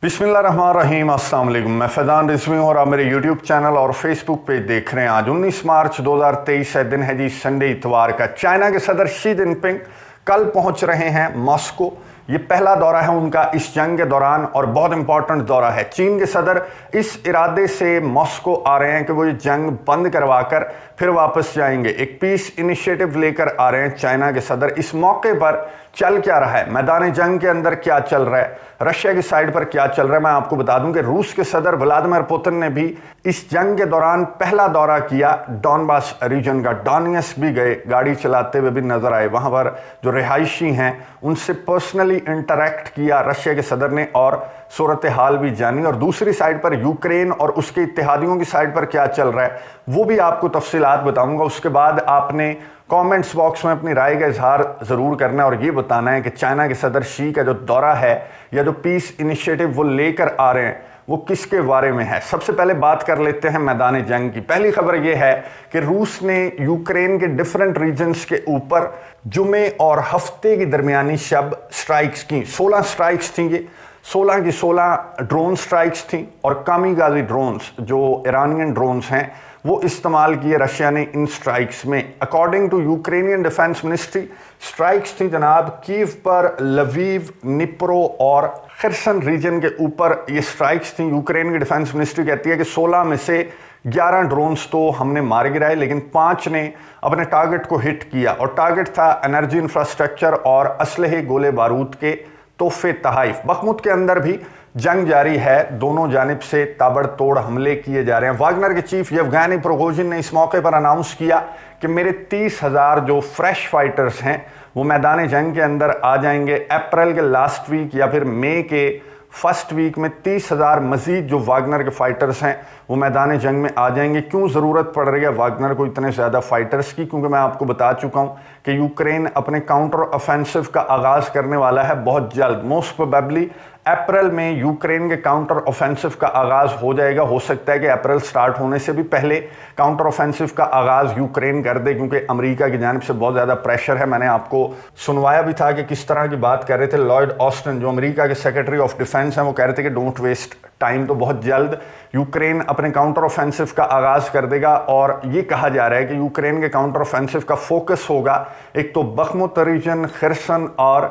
बिस्मिल्लाहिर्रहमानिर्रहीम, अस्सलाम वालेकुम। मैं फैज़ान रिज़वी हूँ और आप मेरे यूट्यूब चैनल और फेसबुक पेज देख रहे हैं। आज 19 मार्च 2023 है, दिन है जी संडे, इतवार का। चाइना के सदर शी जिनपिंग कल पहुँच रहे हैं मॉस्को। ये पहला दौरा है उनका इस जंग के दौरान और बहुत इंपॉर्टेंट दौरा है। चीन के सदर इस इरादे से मॉस्को आ रहे हैं कि वो ये जंग बंद करवा कर फिर वापस जाएंगे। एक पीस इनिशिएटिव लेकर आ रहे हैं चाइना के सदर। इस मौके पर चल क्या रहा है, मैदान जंग के अंदर क्या चल रहा है, रशिया की साइड पर क्या चल रहा है, मैं आपको बता दूं कि रूस के सदर व्लादिमीर पुतिन ने भी इस जंग के दौरान पहला दौरा किया डॉनबास रीजन का। डॉनियस्क भी गए, गाड़ी चलाते हुए भी नजर आए, वहां पर जो रिहायशी हैं उनसे पर्सनली इंटरेक्ट किया रशिया के सदर ने और सूरत हाल भी जानी। और दूसरी साइड पर यूक्रेन और उसके इत्तेहादियों की साइड पर क्या चल रहा है वो भी आपको तफसीलात बताऊंगा। उसके बाद आपने कमेंट्स बॉक्स में अपनी राय का इजहार ज़रूर करना है और ये बताना है कि चाइना के सदर शी का जो दौरा है या जो पीस इनिशिएटिव वो लेकर आ रहे हैं वो किसके बारे में है। सबसे पहले बात कर लेते हैं मैदान जंग की। पहली खबर ये है कि रूस ने यूक्रेन के डिफरेंट रीजन्स के ऊपर जुमे और हफ्ते की दरमियानी शब स्ट्राइक्स की। 16 स्ट्राइक्स थी, ये 16 की 16 ड्रोन स्ट्राइक्स थी और कामिगाज़ी ड्रोन्स जो ईरानियन ड्रोन्स हैं वो इस्तेमाल किए रशिया ने इन स्ट्राइक्स में। According to Ukrainian defence ministry strikes थी जनाब कीव पर, लवीव, निप्रो और खिर्सन रीजन के ऊपर ये स्ट्राइक्स थी। यूक्रेन की डिफेंस मिनिस्ट्री कहती है कि 16 में से 11 ड्रोन्स तो हमने मार गिराए, लेकिन 5 ने अपने टारगेट को हिट किया और टारगेट था एनर्जी इंफ्रास्ट्रक्चर और असलहे गोले बारूद के तोहफे तहाइफ। बखमुत के अंदर भी जंग जारी है, दोनों जानिब से ताबड़तोड़ हमले किए जा रहे हैं। वागनर के चीफ येवगेनी प्रिगोजिन ने इस मौके पर अनाउंस किया कि मेरे 30,000 जो फ्रेश फाइटर्स हैं वो मैदान जंग के अंदर आ जाएंगे। अप्रैल के लास्ट वीक या फिर मई के फर्स्ट वीक में 30,000 मजीद जो वागनर के फाइटर्स हैं वो मैदान जंग में आ जाएंगे। क्यों ज़रूरत पड़ रही है वागनर को इतने ज़्यादा फाइटर्स की? क्योंकि मैं आपको बता चुका हूँ कि यूक्रेन अपने काउंटर ऑफेंसिव का आगाज़ करने वाला है बहुत जल्द। मोस्ट प्रोबेबली अप्रैल में यूक्रेन के काउंटर ऑफेंसिव का आगाज़ हो जाएगा। हो सकता है कि अप्रैल स्टार्ट होने से भी पहले काउंटर ऑफेंसिव का आगाज़ यूक्रेन कर दे, क्योंकि अमेरिका की जानिब से बहुत ज़्यादा प्रेशर है। मैंने आपको सुनवाया भी था कि किस तरह की बात कर रहे थे लॉयड ऑस्टिन जो अमेरिका के सेक्रेटरी ऑफ डिफेंस हैं। वो कह रहे थे कि डोंट वेस्ट टाइम, तो बहुत जल्द यूक्रेन अपने काउंटर ऑफेंसिव का आगाज़ कर देगा। और ये कहा जा रहा है कि यूक्रेन के काउंटर ऑफेंसिव का फोकस होगा एक तो बखमुत रीजन, खिर्सन और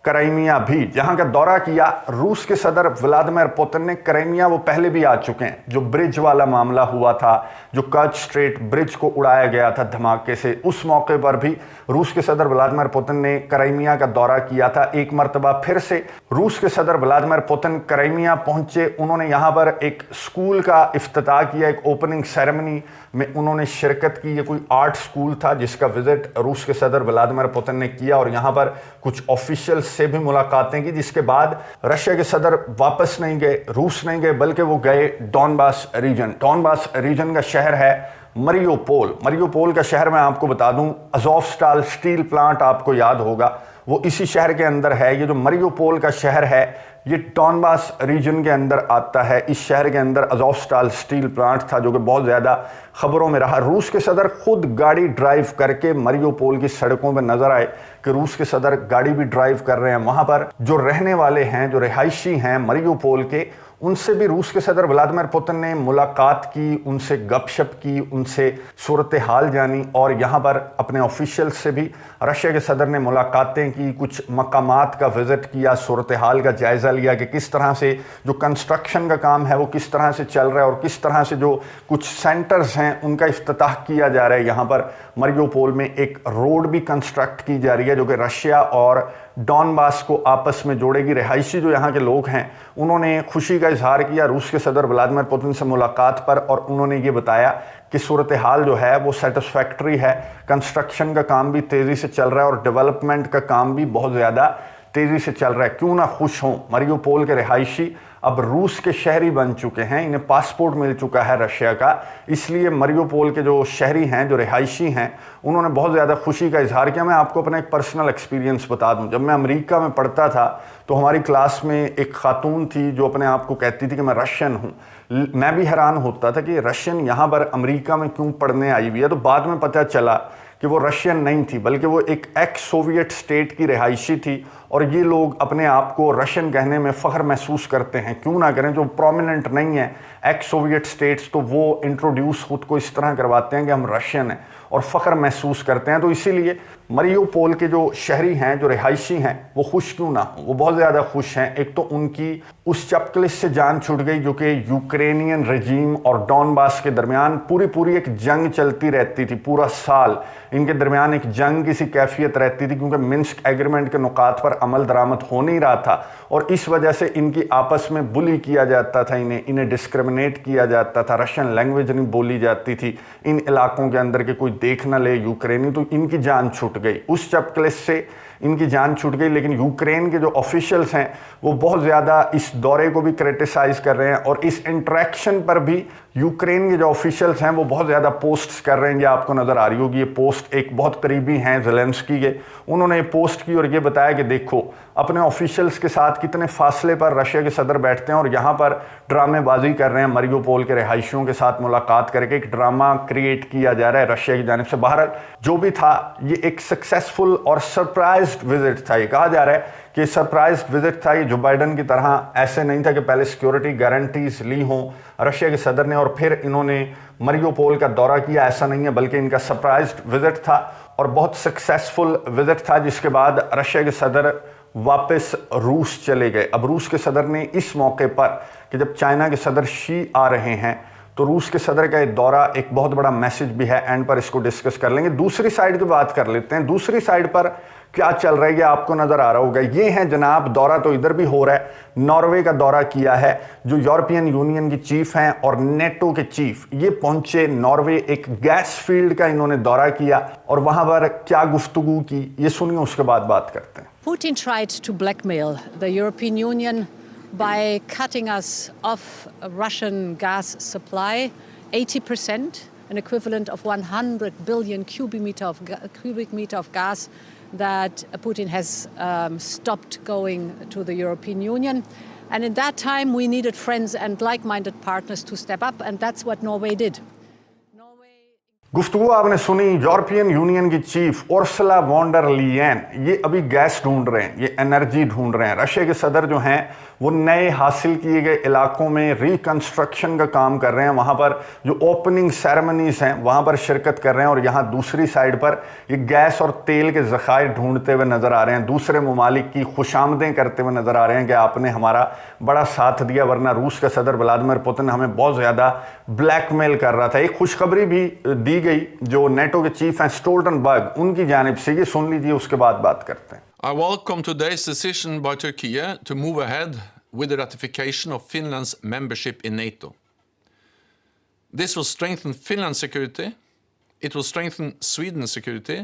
क्राइमिया भी, जहां का दौरा किया रूस के सदर व्लादिमीर पुतिन ने। क्राइमिया वो पहले भी आ चुके हैं। जो ब्रिज वाला मामला हुआ था, जो कर्च स्ट्रेट ब्रिज को उड़ाया गया था धमाके से, उस मौके पर भी रूस के सदर व्लादिमीर पुतिन ने क्राइमिया का दौरा किया था। एक मरतबा फिर से रूस के सदर व्लादिमीर पुतिन क्राइमिया पहुंचे। उन्होंने यहाँ पर एक स्कूल का इफ्तिताह किया, एक ओपनिंग सेरेमनी में उन्होंने शिरकत की। ये कोई आर्ट स्कूल था जिसका विजिट रूस के सदर व्लादिमीर पुतिन ने किया और यहाँ पर कुछ ऑफिशियल्स से भी मुलाकातें की। जिसके बाद रशिया के सदर वापस नहीं गए, रूस नहीं गए, बल्कि वो गए डॉनबास रीजन। डॉनबास रीजन का शहर है मरियोपोल। मरियोपोल का शहर मैं आपको बता दूं, अज़ोवस्टाल स्टील प्लांट आपको याद होगा, वो इसी शहर के अंदर है। ये जो मरियोपोल का शहर है ये डॉनबास रीजन के अंदर आता है। इस शहर के अंदर अज़ोवस्टाल स्टील प्लांट था जो कि बहुत ज़्यादा खबरों में रहा। रूस के सदर खुद गाड़ी ड्राइव करके मरियोपोल की सड़कों पर नजर आए कि रूस के सदर गाड़ी भी ड्राइव कर रहे हैं। वहाँ पर जो रहने वाले हैं, जो रिहायशी हैं मरियोपोल के, उनसे भी रूस के सदर व्लादिमीर पुतिन ने मुलाकात की, उनसे गपशप की, उनसे सूरत हाल जानी और यहाँ पर अपने ऑफिशियल्स से भी रशिया के सदर ने मुलाकातें की, कुछ मकामात का विज़िट किया, सूरत हाल का जायज़ा लिया कि किस तरह से जो कंस्ट्रक्शन का काम है वो किस तरह से चल रहा है और किस तरह से जो कुछ सेंटर्स हैं उनका इफ्तिताह किया जा रहा है। यहाँ पर मरियोपोल में एक रोड भी कंस्ट्रक्ट की जा रही है जो कि रशिया और डॉनबास को आपस में जोड़ेगी। रिहायशी जो यहाँ के लोग हैं उन्होंने खुशी का इजहार किया रूस के सदर व्लादिमीर पुतिन से मुलाकात पर और उन्होंने ये बताया कि सूरत हाल जो है वो सेटिस्फैक्ट्री है। कंस्ट्रक्शन का काम भी तेज़ी से चल रहा है और डेवलपमेंट का काम भी बहुत ज़्यादा तेज़ी से चल रहा है। क्यों ना खुश हों मरियोपोल के रिहायशी, अब रूस के शहरी बन चुके हैं, इन्हें पासपोर्ट मिल चुका है रशिया का। इसलिए मरियोपोल के जो शहरी हैं, जो रिहायशी हैं, उन्होंने बहुत ज़्यादा खुशी का इजहार किया। मैं आपको अपना एक पर्सनल एक्सपीरियंस बता दूं। जब मैं अमेरिका में पढ़ता था तो हमारी क्लास में एक खातून थी जो अपने आप को कहती थी कि मैं रशियन हूँ। मैं भी हैरान होता था कि रशियन यहाँ पर अमेरिका में क्यों पढ़ने आई हुई है। तो बाद में पता चला کہ وہ رشین نہیں تھی بلکہ وہ ایک ایکس سوویٹ اسٹیٹ کی رہائشی تھی، اور یہ لوگ اپنے آپ کو رشین کہنے میں فخر محسوس کرتے ہیں. کیوں نہ کریں، جو پرومیننٹ نہیں ہیں ایکس سوویٹ اسٹیٹس تو وہ انٹروڈیوس خود کو اس طرح کرواتے ہیں کہ ہم رشین ہیں اور فخر محسوس کرتے ہیں. تو اسی لیے مریو پول کے جو شہری ہیں، جو رہائشی ہیں، وہ خوش کیوں نہ ہوں، وہ بہت زیادہ خوش ہیں. ایک تو ان کی اس چپکلش سے جان چھوٹ گئی جو کہ یوکرینین رجیم اور ڈونباس کے درمیان پوری ایک جنگ چلتی رہتی تھی. پورا سال ان کے درمیان ایک جنگ کی سی کیفیت رہتی تھی، کیونکہ منسک ایگریمنٹ کے نکات پر عمل درآمد ہو نہیں رہا تھا، اور اس وجہ سے ان کی آپس میں بلی کیا جاتا تھا، انہیں ڈسکرمنیٹ کیا جاتا تھا. رشین لینگویج نہیں بولی جاتی تھی ان علاقوں کے اندر کہ کوئی دیکھ نہ لے یوکرینی. تو ان کی جان چھوٹ گئی، اس چپکلش سے ان کی جان چھوٹ گئی. لیکن یوکرین کے جو آفیشلز ہیں وہ بہت زیادہ اس دورے کو بھی کرٹیسائز کر رہے ہیں، اور اس انٹریکشن پر بھی یوکرین کے جو آفیشلز ہیں وہ بہت زیادہ پوسٹس کر رہے ہیں. یہ آپ کو نظر آ رہی ہوگی، یہ پوسٹ ایک بہت قریبی ہیں زیلنسکی کے، انہوں نے یہ پوسٹ کی اور یہ بتایا کہ دیکھو اپنے آفیشلز کے ساتھ کتنے فاصلے پر رشیا کے صدر بیٹھتے ہیں، اور یہاں پر ڈرامے بازی کر رہے ہیں. مریو پول کے رہائشیوں کے ساتھ ملاقات کر کے ایک ڈرامہ کریٹ کیا جا رہا ہے رشیا کی جانب سے. بہرحال جو بھی تھا، یہ ایک سکسیسفل اور سرپرائزڈ وزٹ تھا. یہ کہا جا رہا ہے کہ سرپرائزڈ وزٹ تھا. یہ جو بائیڈن کی طرح ایسے نہیں تھا کہ پہلے سیکیورٹی گارنٹیز لی ہوں رشیا کے صدر نے اور پھر انہوں نے مریو پول کا دورہ کیا. ایسا نہیں ہے، بلکہ ان کا سرپرائزڈ وزٹ تھا اور بہت سکسیسفل وزٹ تھا، جس کے بعد رشیا کے صدر واپس روس چلے گئے. اب روس کے صدر نے اس موقع پر کہ جب چائنا کے صدر شی آ رہے ہیں تو روس کے صدر کا یہ دورہ ایک بہت بڑا میسج بھی ہے. اینڈ پر اس کو ڈسکس کر لیں گے. دوسری سائیڈ کی بات کر لیتے ہیں. دوسری سائیڈ پر کیا چل رہا ہے یہ آپ کو نظر آ رہا ہوگا. یہ ہیں جناب، دورہ تو ادھر بھی ہو رہا ہے، ناروے کا دورہ کیا ہے جو یورپین یونین کی چیف ہیں اور نیٹو کے چیف. یہ پہنچے ناروے، ایک گیس فیلڈ کا انہوں نے دورہ کیا اور وہاں پر کیا گفتگو کی یہ سنیے، اس کے بعد بات کرتے ہیں. Putin tried to blackmail the European Union by cutting us off Russian gas supply 80%, an equivalent of 100 billion cubic meter of gas that Putin has stopped going to the European Union. And in that time, we needed friends and like-minded partners to step up, and that's what Norway did. گفتگو آپ نے سنی. European union کی chief اورسلا وان ڈر Leyen یہ ابھی gas ڈھونڈ رہے ہیں، یہ انرجی ڈھونڈ رہے ہیں. رشیا کے صدر جو ہیں وہ نئے حاصل کیے گئے علاقوں میں ریکنسٹرکشن کا کام کر رہے ہیں. وہاں پر جو اوپننگ سیریمنیز ہیں وہاں پر شرکت کر رہے ہیں، اور یہاں دوسری سائیڈ پر یہ گیس اور تیل کے ذخائر ڈھونڈتے ہوئے نظر آ رہے ہیں. دوسرے ممالک کی خوشامدیں کرتے ہوئے نظر آ رہے ہیں کہ آپ نے ہمارا بڑا ساتھ دیا، ورنہ روس کا صدر ولادیمیر پوتن ہمیں بہت زیادہ بلیک میل کر رہا تھا. ایک خوشخبری بھی دی گئی جو نیٹو کے چیف ہیں اسٹولٹنبرگ ان کی جانب سے، یہ سن لیجیے، اس کے بعد بات کرتے ہیں. I welcome today's decision by Turkey to move ahead with the ratification of Finland's membership in NATO. This will strengthen Finland's security, it will strengthen Sweden's security,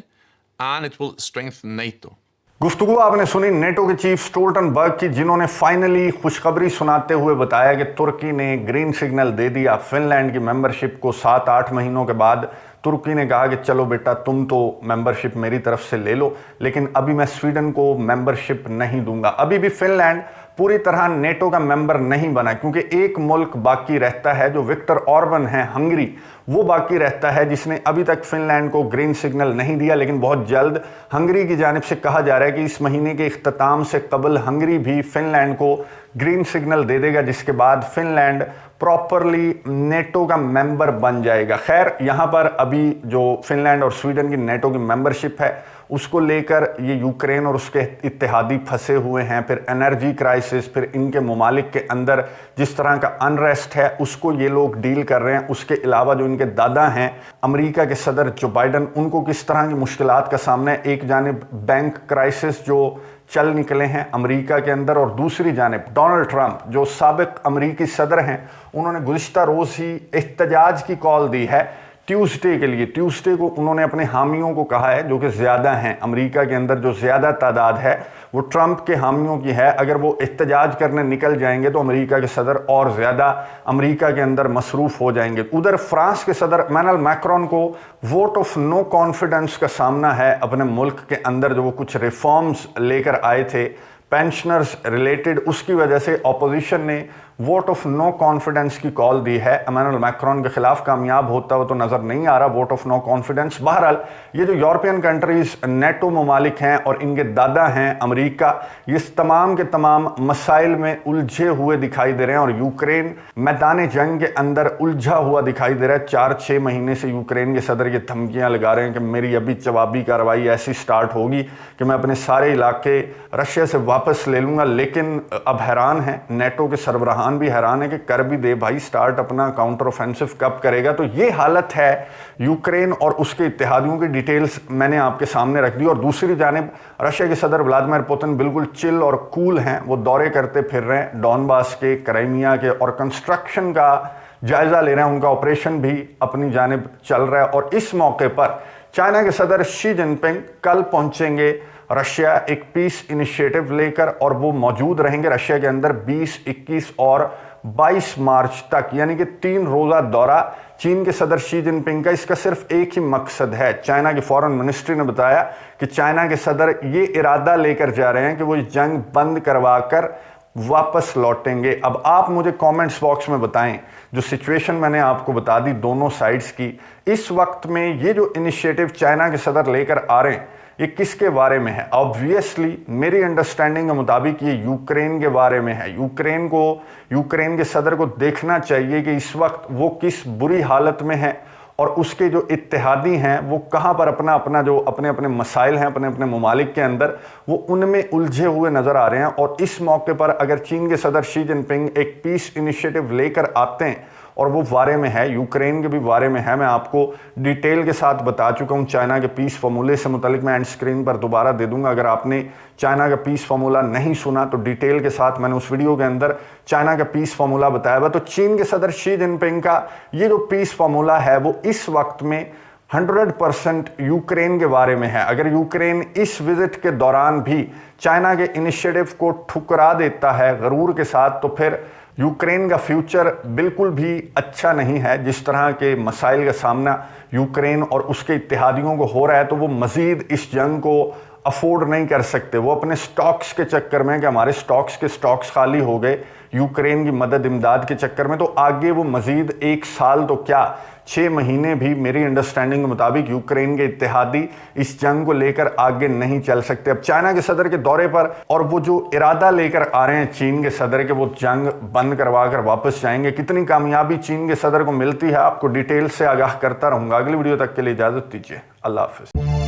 and it will strengthen NATO. گفتگو آپ نے سنی NATO کے chief Stoltenberg کی، جنہوں نے finally خوشخبری سناتے ہوئے بتایا کہ ترکی نے گرین سگنل دے دیا فن لینڈ کی ممبرشپ کو. 7-8 مہینوں کے بعد ترکی نے کہا کہ چلو بیٹا تم تو ممبرشپ میری طرف سے لے لو، لیکن ابھی میں سویڈن کو ممبرشپ نہیں دوں گا. ابھی بھی فن لینڈ پوری طرح نیٹو کا ممبر نہیں بنا، کیونکہ ایک ملک باقی رہتا ہے جو وکٹر اوربن ہے، ہنگری، وہ باقی رہتا ہے جس نے ابھی تک فن لینڈ کو گرین سگنل نہیں دیا. لیکن بہت جلد ہنگری کی جانب سے کہا جا رہا ہے کہ اس مہینے کے اختتام سے قبل ہنگری بھی فن لینڈ کو گرین سگنل دے دے گا، جس کے بعد فن لینڈ پراپرلی نیٹو کا ممبر بن جائے گا. خیر یہاں پر ابھی جو فن لینڈ اور سویڈن کی نیٹو کی ممبرشپ ہے اس کو لے کر یہ یوکرین اور اس کے اتحادی پھنسے ہوئے ہیں. پھر انرجی کرائسس، پھر ان کے ممالک کے اندر جس طرح کا انریسٹ ہے اس کو یہ لوگ ڈیل کر رہے ہیں. اس کے علاوہ جو ان کے دادا ہیں امریکہ کے صدر جو بائیڈن، ان کو کس طرح کی مشکلات کا سامنا ہے. ایک جانب بینک کرائسس جو چل نکلے ہیں امریکہ کے اندر، اور دوسری جانب ڈونلڈ ٹرمپ جو سابق امریکی صدر ہیں، انہوں نے گزشتہ روز ہی احتجاج کی کال دی ہے ٹیوزڈے کے لیے. ٹیوزڈے کو انہوں نے اپنے حامیوں کو کہا ہے، جو کہ زیادہ ہیں امریکہ کے اندر، جو زیادہ تعداد ہے وہ ٹرمپ کے حامیوں کی ہے. اگر وہ احتجاج کرنے نکل جائیں گے تو امریکہ کے صدر اور زیادہ امریکہ کے اندر مصروف ہو جائیں گے. ادھر فرانس کے صدر ایمینوئل میکرون کو ووٹ آف نو کانفیڈنس کا سامنا ہے اپنے ملک کے اندر، جو وہ کچھ ریفارمز لے کر آئے تھے پینشنرز ریلیٹڈ. اس کی وجہ سے اپوزیشن نے वोट ऑफ नो कॉन्फिडेंस की कॉल दी है। इमैनुअल मैक्रोन के खिलाफ कामयाब होता हुआ तो नजर नहीं आ रहा वोट ऑफ नो कॉन्फिडेंस। बहरहाल ये जो यूरोपियन कंट्रीज नेटो ममालिक हैं और इनके दादा हैं अमेरिका, ये इस तमाम के तमाम मसाइल में उलझे हुए दिखाई दे रहे हैं और यूक्रेन मैदान जंग के अंदर उलझा हुआ दिखाई दे रहा है। 4-6 महीने से यूक्रेन के सदर ये धमकियां लगा रहे हैं कि मेरी अभी जवाबी कार्रवाई ऐसी स्टार्ट होगी कि मैं अपने सारे इलाके रशिया से वापस ले लूंगा। लेकिन अब हैरान है, नेटो के सरबराहान भी हैरान है कि कर भी दे भाई स्टार्ट, अपना काउंटर ऑफेंसिव कब करेगा। तो ये हालत है यूक्रेन और उसके इत्तेहादियों की डिटेल्स मैंने आपके सामने रख दी। और दूसरी जानिब रशिया के सदर व्लादिमीर पुतिन बिल्कुल चिल और कूल हैं, वो दौरे करते फिर रहे हैं डॉनबास के, क्राइमिया के और कंस्ट्रक्शन का जायजा ले रहे हैं। उनका ऑपरेशन भी अपनी जानिब चल रहा है। और इस मौके पर चाइना के सदर शी जिनपिंग कल पहुंचेंगे रशिया एक पीस इनिशिएटिव लेकर और वो मौजूद रहेंगे रशिया के अंदर 20, 21 और 22 मार्च तक, यानी कि 3 रोज़ा दौरा चीन के सदर शी जिनपिंग का। इसका सिर्फ एक ही मकसद है। चाइना की फॉरेन मिनिस्ट्री ने बताया कि चाइना के सदर ये इरादा लेकर जा रहे हैं कि वो जंग बंद करवा कर वापस लौटेंगे। अब आप मुझे कमेंट्स बॉक्स में बताएं, जो सिचुएशन मैंने आपको बता दी दोनों साइड्स की, इस वक्त में ये जो इनिशिएटिव चाइना के सदर लेकर आ रहे हैं ये किसके बारे में है? ऑब्वियसली मेरी अंडरस्टैंडिंग के मुताबिक ये यूक्रेन के बारे में है। यूक्रेन के सदर को देखना चाहिए कि इस वक्त वो किस बुरी हालत में है और उसके जो इत्तेहादी हैं वो कहाँ पर अपना जो अपने मसाइल हैं अपने ममालिक के अंदर, वो उनमें उलझे हुए नज़र आ रहे हैं। और इस मौके पर अगर चीन के सदर शी जिनपिंग एक पीस इनिशिएटिव लेकर आते हैं और वो बारे में है, यूक्रेन के भी बारे में है, मैं आपको डिटेल के साथ बता चुका हूँ। चाइना के पीस फार्मूले से मुतालिक मैं एंड स्क्रीन पर दोबारा दे दूंगा। अगर आपने चाइना का पीस फार्मूला नहीं सुना तो डिटेल के साथ मैंने उस वीडियो के अंदर चाइना का पीस फार्मूला बताया हुआ। तो चीन के सदर शी जिनपिंग का ये जो पीस फार्मूला है वो इस वक्त में 100% यूक्रेन के बारे में है। अगर यूक्रेन इस विजिट के दौरान भी चाइना के इनिशिएटिव को ठुकरा देता है गरूर के साथ, तो फिर यूक्रेन का फ्यूचर बिल्कुल भी अच्छा नहीं है। जिस तरह के मसाइल का सामना यूक्रेन और उसके इत्तेहादियों को हो रहा है, तो वो मज़ीद इस जंग को अफोर्ड नहीं कर सकते। वो अपने स्टॉक्स के चक्कर में कि हमारे स्टॉक्स खाली हो गए यूक्रेन की मदद इमदाद के चक्कर में, तो आगे वो मज़ीद 1 साल तो क्या 6 महीने भी मेरी अंडरस्टैंडिंग के मुताबिक यूक्रेन के इत्तेहादी इस जंग को लेकर आगे नहीं चल सकते। अब चाइना के सदर के दौरे पर और वो जो इरादा लेकर आ रहे हैं चीन के सदर के, वो जंग बंद करवा कर वापस जाएंगे, कितनी कामयाबी चीन के सदर को मिलती है आपको डिटेल से आगाह करता रहूंगा। अगली वीडियो तक के लिए इजाज़त दीजिए। अल्लाह हाफिज़।